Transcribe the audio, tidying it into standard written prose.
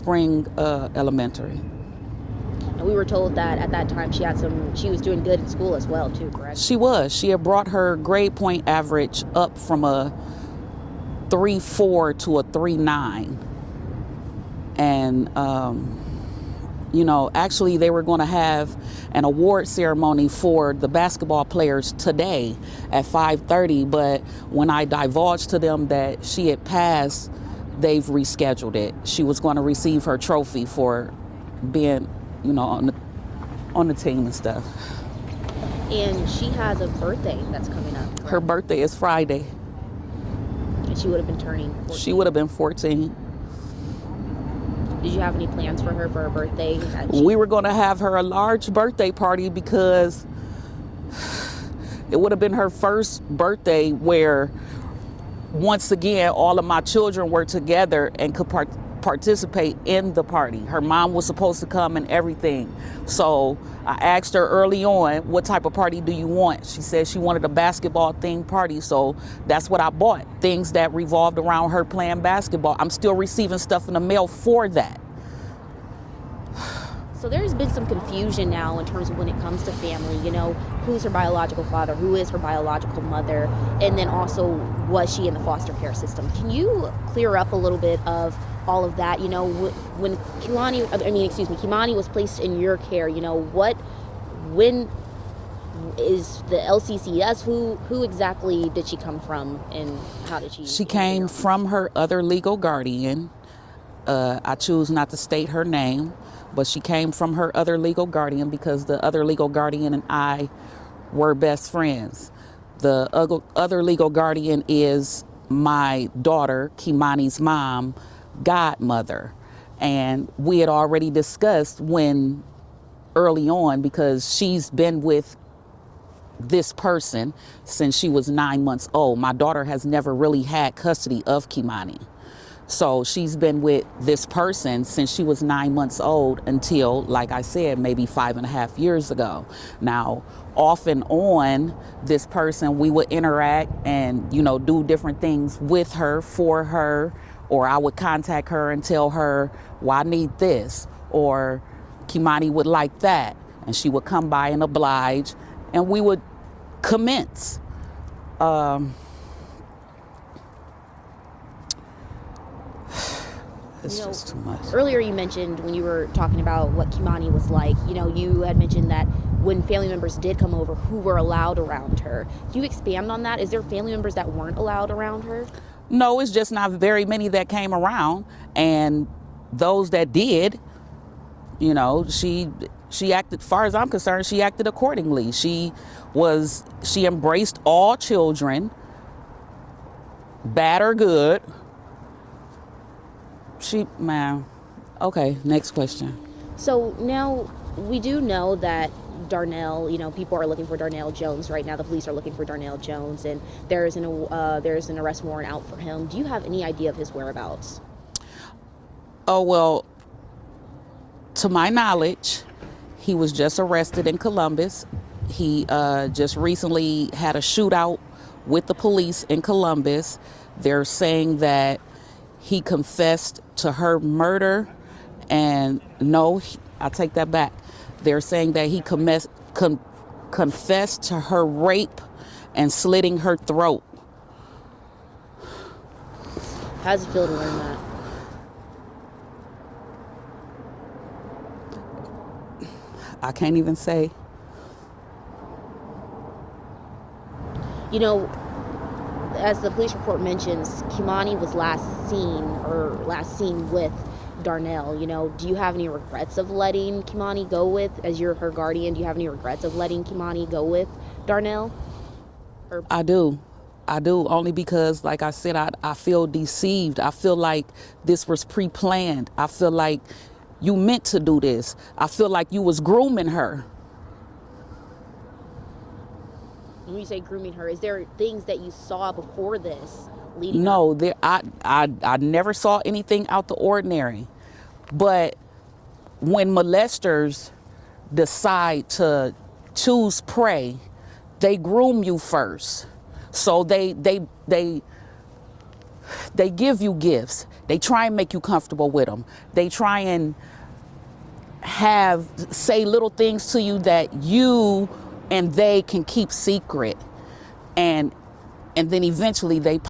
Spring Elementary. And we were told that at that time she was doing good in school as well too, correct? She was. She had brought her grade point average up from a 3.4 to a 3.9. And, actually they were going to have an award ceremony for the basketball players today at 5:30. But when I divulged to them that she had passed, they've rescheduled it. She was going to receive her trophy for being, on the team and stuff. And she has a birthday that's coming up, correct? Her birthday is Friday. And she would have been turning 14. She would have been 14. Did you have any plans for her birthday? We were going to have her a large birthday party because it would have been her first birthday where, once again, all of my children were together and could participate in the party. Her mom was supposed to come and everything. So I asked her early on, what type of party do you want? She said she wanted a basketball themed party. So that's what I bought. Things that revolved around her playing basketball. I'm still receiving stuff in the mail for that. So there's been some confusion now in terms of when it comes to family, who's her biological father, who is her biological mother, and then also was she in the foster care system? Can you clear up a little bit of all of that? When Keimani was placed in your care, when is the LCCS, who exactly did she come from and how did she? She came from her other legal guardian. I choose not to state her name, but she came from her other legal guardian because the other legal guardian and I were best friends. The other legal guardian is my daughter, Keimani's mom, godmother. And we had already discussed early on, because she's been with this person since she was 9 months old. My daughter has never really had custody of Keimani. So she's been with this person since she was 9 months old until, like I said, maybe 5.5 years ago. Now, off and on, this person, we would interact and, do different things with her, for her, or I would contact her and tell her, well, I need this, or Keimani would like that. And she would come by and oblige, and we would commence. It's just too much. Earlier you mentioned, when you were talking about what Keimani was like, you had mentioned that when family members did come over, who were allowed around her. Can you expand on that? Is there family members that weren't allowed around her? No, it's just not very many that came around. And those that did, she acted, as far as I'm concerned, she acted accordingly. She embraced all children, bad or good. Okay, next question. So now we do know that Darnell, people are looking for Darnell Jones right now. The police are looking for Darnell Jones, and there's an arrest warrant out for him. Do you have any idea of his whereabouts? Oh, well, to my knowledge, he was just arrested in Columbus. He just recently had a shootout with the police in Columbus. They're saying that he confessed to her murder, and no, I take that back. They're saying that he confessed to her rape and slitting her throat. How does it feel to learn that? I can't even say. As the police report mentions, Keimani was last seen with Darnell. Do you have any regrets of letting Keimani go with, as you're her guardian, do you have any regrets of letting Keimani go with Darnell? I do, only because, like I said, I feel deceived. I feel like this was pre-planned. I feel like you meant to do this. I feel like you was grooming her. When you say grooming her, is there things that you saw before this leading No, up? I never saw anything out the ordinary. But when molesters decide to choose prey, they groom you first. So they They give you gifts. They try and make you comfortable with them. They try and say little things to you that you and they can keep secret. And then eventually they